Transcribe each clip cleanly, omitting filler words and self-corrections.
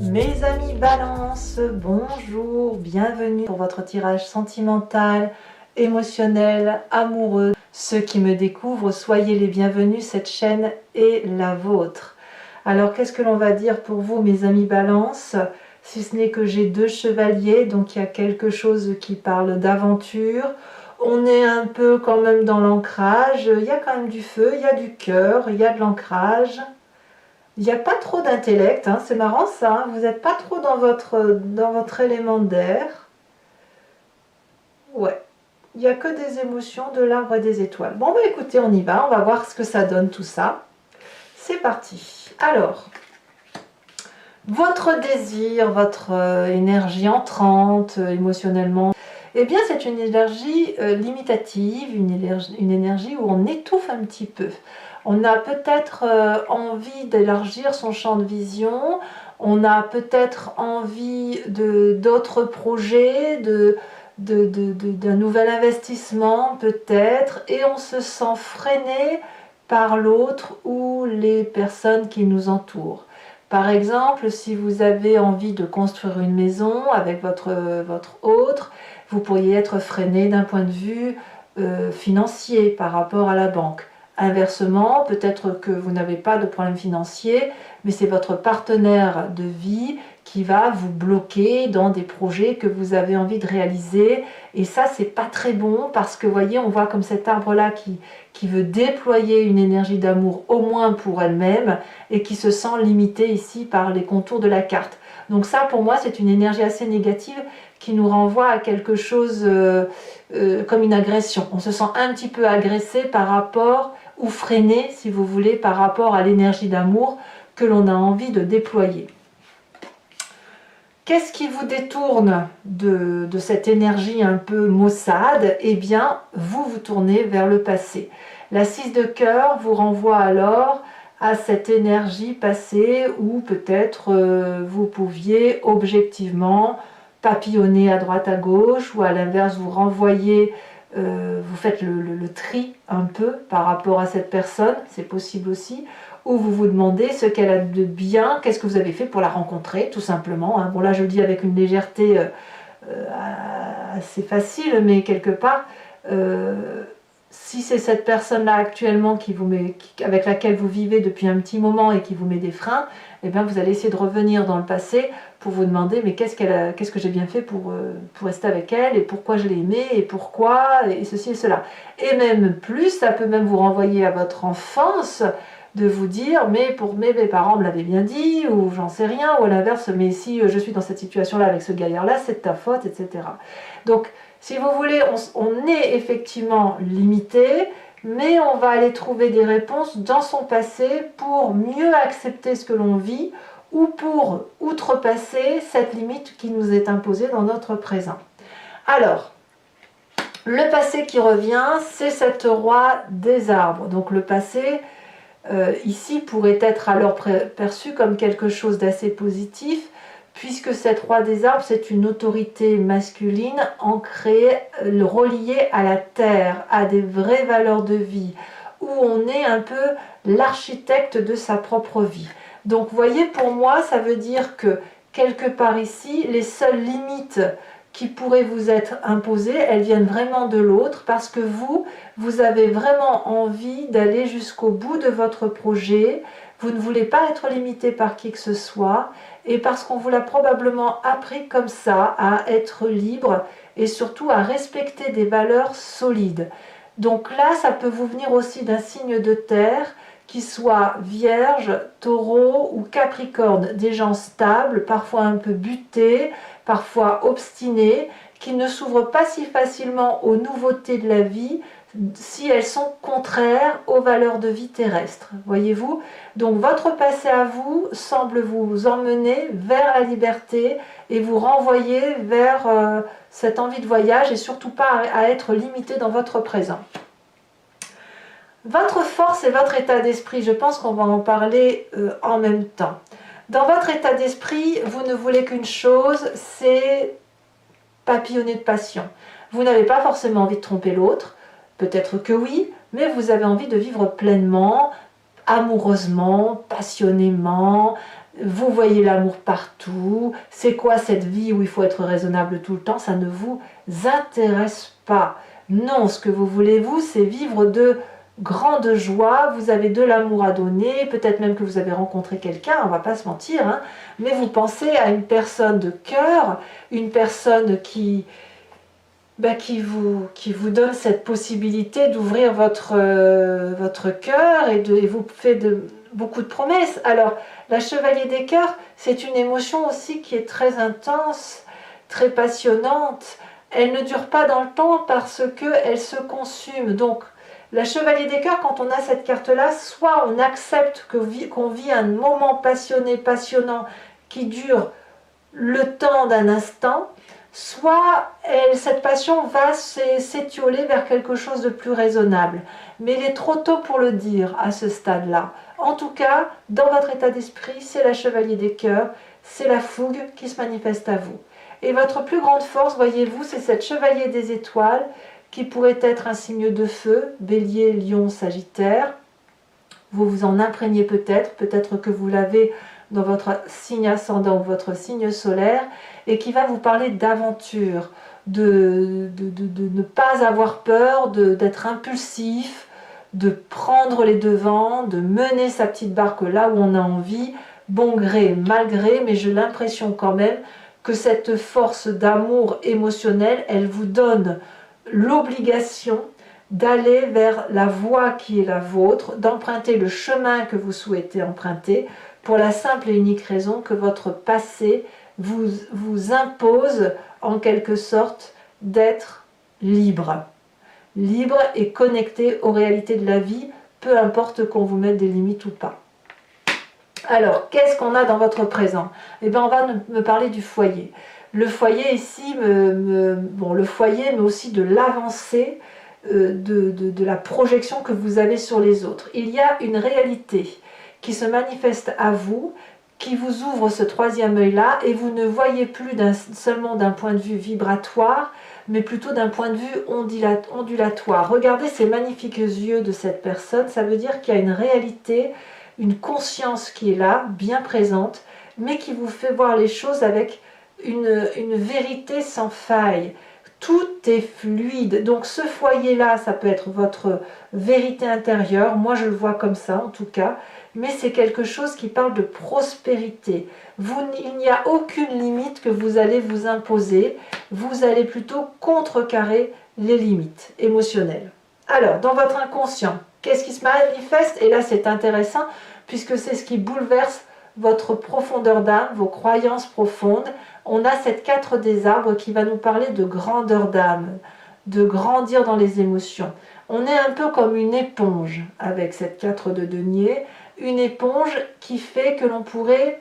Mes amis Balance, bonjour, bienvenue pour votre tirage sentimental, émotionnel, amoureux. Ceux qui me découvrent, soyez les bienvenus, cette chaîne est la vôtre. Alors qu'est-ce que l'on va dire pour vous mes amis Balance? Si ce n'est que j'ai deux chevaliers, donc il y a quelque chose qui parle d'aventure. On est un peu quand même dans l'ancrage, il y a quand même du feu, il y a du cœur, il y a de l'ancrage. Il n'y a pas trop d'intellect, hein, c'est marrant ça, hein, vous n'êtes pas trop dans votre élément d'air. Ouais, il n'y a que des émotions, de l'arbre et des étoiles. Bon bah écoutez, on y va, on va voir ce que ça donne tout ça. C'est parti. Alors, votre désir, votre énergie entrante émotionnellement, eh bien c'est une énergie limitative, une énergie où on étouffe un petit peu. On a peut-être envie d'élargir son champ de vision, on a peut-être envie d'autres projets, d'un nouvel investissement peut-être, et on se sent freiné par l'autre ou les personnes qui nous entourent. Par exemple, si vous avez envie de construire une maison avec votre autre, vous pourriez être freiné d'un point de vue financier par rapport à la banque. Inversement, peut-être que vous n'avez pas de problème financier, mais c'est votre partenaire de vie qui va vous bloquer dans des projets que vous avez envie de réaliser. Et ça, c'est pas très bon parce que, vous voyez, on voit comme cet arbre-là qui veut déployer une énergie d'amour au moins pour elle-même et qui se sent limité ici par les contours de la carte. Donc ça, pour moi, c'est une énergie assez négative qui nous renvoie à quelque chose comme une agression. On se sent un petit peu agressé par rapport, ou freiné, si vous voulez, par rapport à l'énergie d'amour que l'on a envie de déployer. Qu'est-ce qui vous détourne de cette énergie un peu maussade? Eh bien, vous tournez vers le passé. La 6 de cœur vous renvoie alors à cette énergie passée où peut-être vous pouviez objectivement papillonner à droite à gauche, ou à l'inverse vous renvoyez, vous faites le tri un peu par rapport à cette personne, c'est possible aussi, ou vous vous demandez ce qu'elle a de bien, qu'est-ce que vous avez fait pour la rencontrer, tout simplement. Hein. Bon là je le dis avec une légèreté assez facile, mais quelque part, si c'est cette personne-là actuellement avec laquelle vous vivez depuis un petit moment et qui vous met des freins, eh bien vous allez essayer de revenir dans le passé pour vous demander mais qu'est-ce que j'ai bien fait pour rester avec elle, et pourquoi je l'ai aimée, et pourquoi, et ceci et cela. Et même plus, ça peut même vous renvoyer à votre enfance, de vous dire mais mes parents me l'avaient bien dit, ou j'en sais rien, ou à l'inverse, mais si je suis dans cette situation-là avec ce gaillard-là, c'est de ta faute, etc. Donc, si vous voulez, on est effectivement limité, mais on va aller trouver des réponses dans son passé pour mieux accepter ce que l'on vit, ou pour outrepasser cette limite qui nous est imposée dans notre présent. Alors, le passé qui revient, c'est cette roi des arbres. Donc le passé, ici, pourrait être alors perçu comme quelque chose d'assez positif, puisque cette roi des arbres, c'est une autorité masculine ancrée, reliée à la terre, à des vraies valeurs de vie, où on est un peu l'architecte de sa propre vie. Donc vous voyez, pour moi, ça veut dire que quelque part ici, les seules limites qui pourraient vous être imposées, elles viennent vraiment de l'autre, parce que vous avez vraiment envie d'aller jusqu'au bout de votre projet, vous ne voulez pas être limité par qui que ce soit, et parce qu'on vous l'a probablement appris comme ça, à être libre, et surtout à respecter des valeurs solides. Donc là, ça peut vous venir aussi d'un signe de terre, qui soit Vierge, Taureau ou Capricorne, des gens stables, parfois un peu butés, parfois obstinés, qui ne s'ouvrent pas si facilement aux nouveautés de la vie si elles sont contraires aux valeurs de vie terrestres. Voyez-vous? Donc votre passé à vous semble vous emmener vers la liberté et vous renvoyer vers cette envie de voyage, et surtout pas à être limité dans votre présent. Votre force et votre état d'esprit, je pense qu'on va en parler en même temps. Dans votre état d'esprit, vous ne voulez qu'une chose, c'est papillonner de passion. Vous n'avez pas forcément envie de tromper l'autre, peut-être que oui, mais vous avez envie de vivre pleinement, amoureusement, passionnément, vous voyez l'amour partout, c'est quoi cette vie où il faut être raisonnable tout le temps, ça ne vous intéresse pas. Non, ce que vous voulez, vous, c'est vivre de grande joie, vous avez de l'amour à donner, peut-être même que vous avez rencontré quelqu'un, on va pas se mentir, hein, mais vous pensez à une personne de cœur, une personne qui vous donne cette possibilité d'ouvrir votre cœur et vous fait beaucoup de promesses. Alors, la chevalier des cœurs, c'est une émotion aussi qui est très intense, très passionnante. Elle ne dure pas dans le temps parce qu'elle se consume. Donc, la chevalier des cœurs, quand on a cette carte-là, soit on accepte qu'on vit un moment passionné, passionnant, qui dure le temps d'un instant, soit cette passion va s'étioler vers quelque chose de plus raisonnable. Mais il est trop tôt pour le dire à ce stade-là. En tout cas, dans votre état d'esprit, c'est la chevalier des cœurs, c'est la fougue qui se manifeste à vous. Et votre plus grande force, voyez-vous, c'est cette chevalier des étoiles qui pourrait être un signe de feu, bélier, lion, sagittaire. Vous vous en imprégnez peut-être que vous l'avez dans votre signe ascendant ou votre signe solaire, et qui va vous parler d'aventure, de ne pas avoir peur, d'être impulsif, de prendre les devants, de mener sa petite barque là où on a envie, bon gré, mal gré, mais j'ai l'impression quand même que cette force d'amour émotionnel, elle vous donne l'obligation d'aller vers la voie qui est la vôtre, d'emprunter le chemin que vous souhaitez emprunter, pour la simple et unique raison que votre passé vous impose en quelque sorte d'être libre. Libre et connecté aux réalités de la vie, peu importe qu'on vous mette des limites ou pas. Alors, qu'est-ce qu'on a dans votre présent? Eh bien, on va me parler du foyer. Le foyer ici, le foyer, mais aussi de l'avancée, de la projection que vous avez sur les autres. Il y a une réalité qui se manifeste à vous, qui vous ouvre ce troisième œil-là, et vous ne voyez plus seulement d'un point de vue vibratoire, mais plutôt d'un point de vue ondulatoire. Regardez ces magnifiques yeux de cette personne, ça veut dire qu'il y a une réalité, une conscience qui est là, bien présente, mais qui vous fait voir les choses avec une vérité sans faille. Tout est fluide. Donc ce foyer-là, ça peut être votre vérité intérieure. Moi, je le vois comme ça, en tout cas. Mais c'est quelque chose qui parle de prospérité. Il n'y a aucune limite que vous allez vous imposer. Vous allez plutôt contrecarrer les limites émotionnelles. Alors, dans votre inconscient, qu'est-ce qui se manifeste? Et là, c'est intéressant, puisque c'est ce qui bouleverse votre profondeur d'âme, vos croyances profondes. On a cette 4 des arbres qui va nous parler de grandeur d'âme, de grandir dans les émotions. On est un peu comme une éponge avec cette 4 de denier, une éponge qui fait que l'on pourrait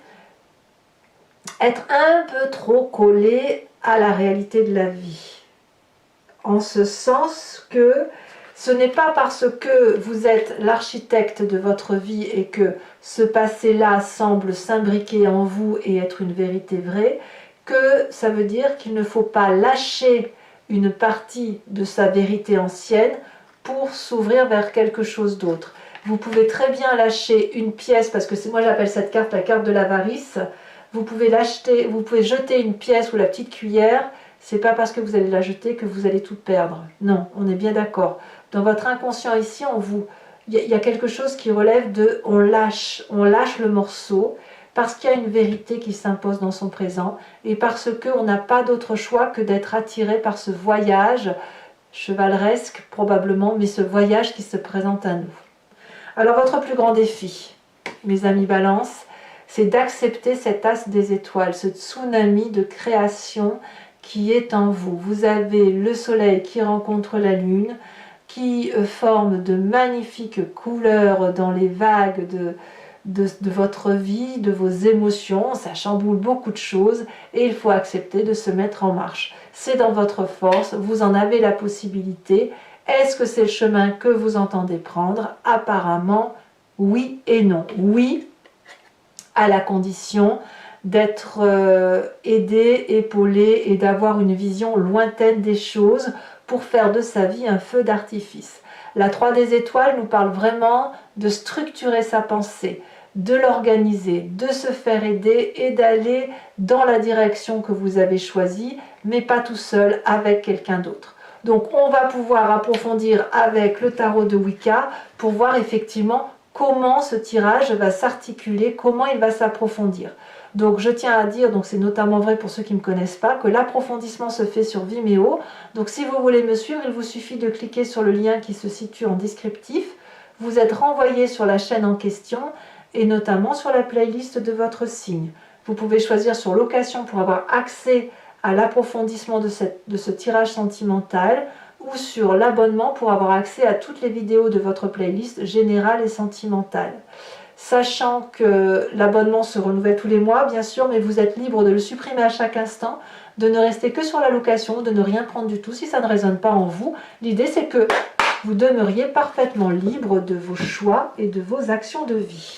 être un peu trop collé à la réalité de la vie. En ce sens que ce n'est pas parce que vous êtes l'architecte de votre vie et que ce passé-là semble s'imbriquer en vous et être une vérité vraie, que ça veut dire qu'il ne faut pas lâcher une partie de sa vérité ancienne pour s'ouvrir vers quelque chose d'autre. Vous pouvez très bien lâcher une pièce, parce que moi j'appelle cette carte la carte de l'avarice. Vous pouvez jeter une pièce ou la petite cuillère, c'est pas parce que vous allez la jeter que vous allez tout perdre. Non, on est bien d'accord. Dans votre inconscient ici, il y a quelque chose qui relève de on lâche le morceau, parce qu'il y a une vérité qui s'impose dans son présent, et parce qu'on n'a pas d'autre choix que d'être attiré par ce voyage, chevaleresque probablement, mais ce voyage qui se présente à nous. Alors votre plus grand défi, mes amis Balance, c'est d'accepter cet as des étoiles, ce tsunami de création qui est en vous. Vous avez le soleil qui rencontre la lune, qui forme de magnifiques couleurs dans les vagues de votre vie, de vos émotions. Ça chamboule beaucoup de choses et il faut accepter de se mettre en marche. C'est dans votre force, vous en avez la possibilité. Est-ce que c'est le chemin que vous entendez prendre? Apparemment, oui et non. Oui, à la condition d'être aidé, épaulé et d'avoir une vision lointaine des choses pour faire de sa vie un feu d'artifice. La 3 des étoiles nous parle vraiment de structurer sa pensée, de l'organiser, de se faire aider et d'aller dans la direction que vous avez choisie, mais pas tout seul, avec quelqu'un d'autre. Donc on va pouvoir approfondir avec le tarot de Wicca pour voir effectivement comment ce tirage va s'articuler, comment il va s'approfondir. Donc je tiens à dire, donc c'est notamment vrai pour ceux qui ne me connaissent pas, que l'approfondissement se fait sur Vimeo. Donc si vous voulez me suivre, il vous suffit de cliquer sur le lien qui se situe en descriptif. Vous êtes renvoyé sur la chaîne en question et notamment sur la playlist de votre signe. Vous pouvez choisir sur location pour avoir accès à l'approfondissement de ce tirage sentimental ou sur l'abonnement pour avoir accès à toutes les vidéos de votre playlist générale et sentimentale. Sachant que l'abonnement se renouvelle tous les mois, bien sûr, mais vous êtes libre de le supprimer à chaque instant, de ne rester que sur la location, de ne rien prendre du tout si ça ne résonne pas en vous. L'idée, c'est que vous demeuriez parfaitement libre de vos choix et de vos actions de vie.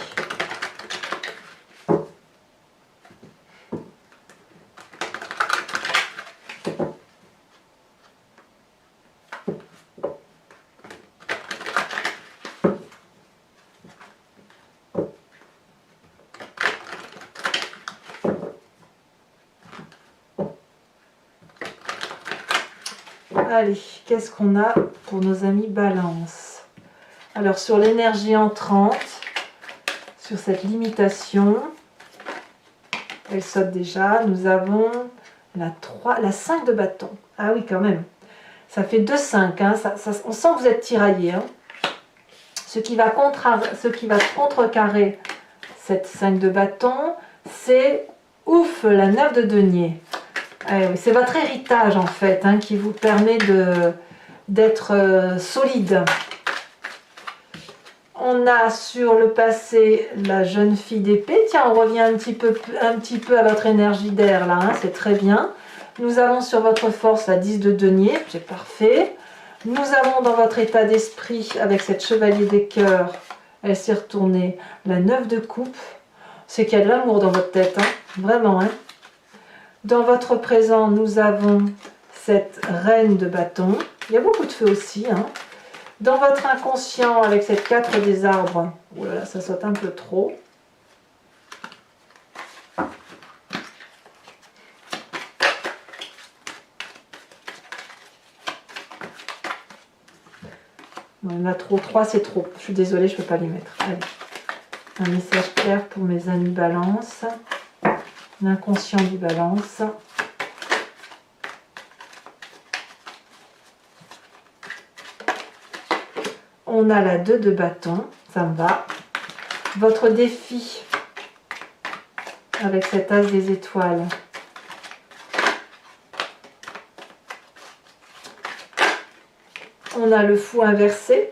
Allez, qu'est-ce qu'on a pour nos amis Balance? Alors, sur l'énergie entrante, sur cette limitation, elle saute déjà. Nous avons la 5 de bâton. Ah oui, quand même. Ça fait 2-5. Hein. On sent que vous êtes tiraillé. Hein. Ce qui va contrecarrer cette 5 de bâton, c'est ouf, la 9 de denier. Oui, c'est votre héritage en fait hein, qui vous permet d'être solide. On a sur le passé la jeune fille d'épée. Tiens, on revient un petit peu à votre énergie d'air là, hein, c'est très bien. Nous avons sur votre force la 10 de denier, c'est parfait. Nous avons dans votre état d'esprit, avec cette chevalier des cœurs, elle s'est retournée, la 9 de coupe. C'est qu'il y a de l'amour dans votre tête, hein, vraiment. Hein. Dans votre présent, nous avons cette reine de bâton. Il y a beaucoup de feu aussi. Hein. Dans votre inconscient, avec cette 4 des arbres, oh là là, ça saute un peu trop. On a trop, 3 c'est trop. Je suis désolée, je ne peux pas les mettre. Allez. Un message clair pour mes amis Balance. L'inconscient du Balance. On a la 2 de bâton, ça me va. Votre défi avec cet as des étoiles. On a le fou inversé.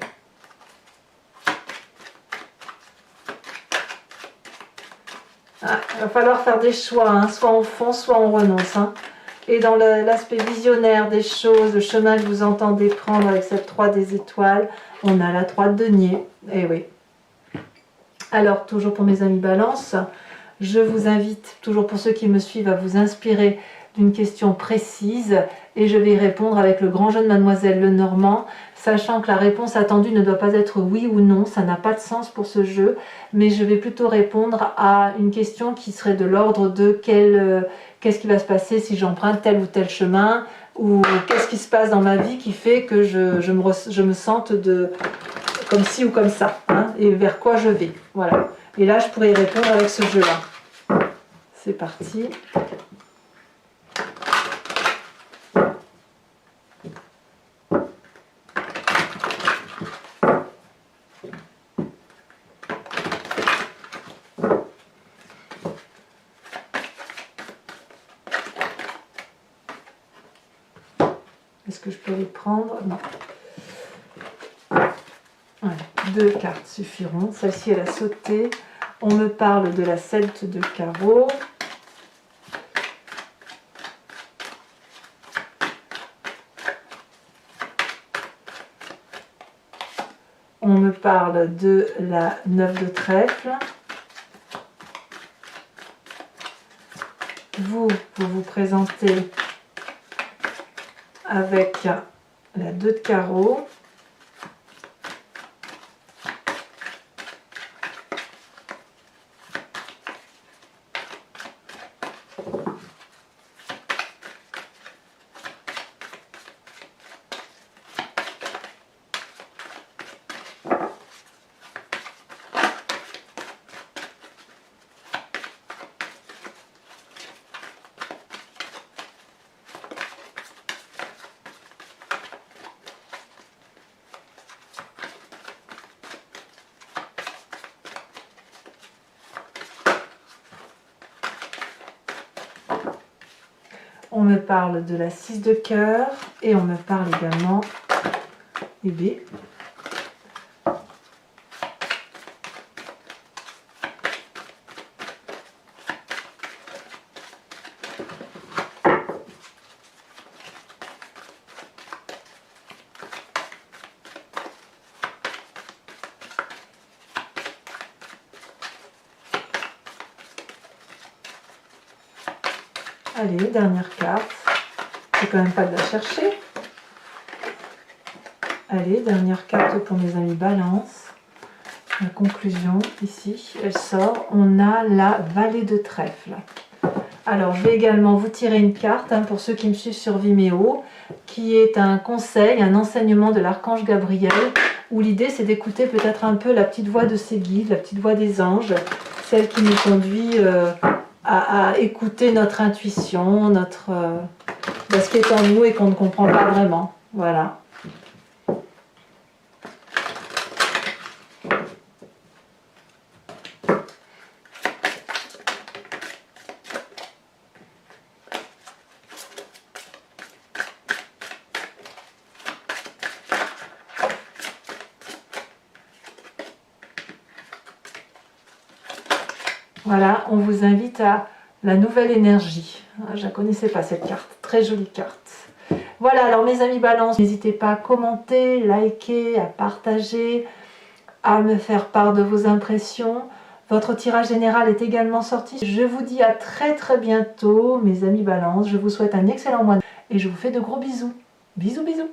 Ah, il va falloir faire des choix, hein. Soit on fonce, soit on renonce. Hein. Et dans l'aspect visionnaire des choses, le chemin que vous entendez prendre avec cette 3 des étoiles, on a la 3 de denier. Eh oui. Alors, toujours pour mes amis Balance, je vous invite, toujours pour ceux qui me suivent, à vous inspirer d'une question précise et je vais y répondre avec le grand jeu de Mademoiselle Lenormand, sachant que la réponse attendue ne doit pas être oui ou non, ça n'a pas de sens pour ce jeu, mais je vais plutôt répondre à une question qui serait de l'ordre de qu'est-ce qui va se passer si j'emprunte tel ou tel chemin, ou qu'est-ce qui se passe dans ma vie qui fait que je me sente comme ci ou comme ça, hein, et vers quoi je vais. Voilà. Et là, je pourrais y répondre avec ce jeu-là. C'est parti. Est-ce que je peux les prendre? Non. Voilà, 2 cartes suffiront. Celle-ci, elle a sauté. On me parle de la 7 de carreau. On me parle de la 9 de trèfle. Vous vous présentez avec la 2 de carreau. On me parle de la 6 de cœur et on me parle également des B. Allez, dernière carte. C'est quand même pas de la chercher. Allez, dernière carte pour mes amis Balance. La conclusion, ici, elle sort. On a la vallée de trèfle. Alors, je vais également vous tirer une carte, pour ceux qui me suivent sur Vimeo, qui est un conseil, un enseignement de l'archange Gabriel, où l'idée, c'est d'écouter peut-être un peu la petite voix de ses guides, la petite voix des anges, celle qui nous conduit à écouter notre intuition, ce qui est en nous et qu'on ne comprend pas vraiment. Voilà. Voilà, on vous invite à la nouvelle énergie. Je ne la connaissais pas cette carte, très jolie carte. Voilà, alors mes amis Balance, n'hésitez pas à commenter, liker, à partager, à me faire part de vos impressions. Votre tirage général est également sorti. Je vous dis à très bientôt, mes amis Balance. Je vous souhaite un excellent mois et je vous fais de gros bisous. Bisous, bisous.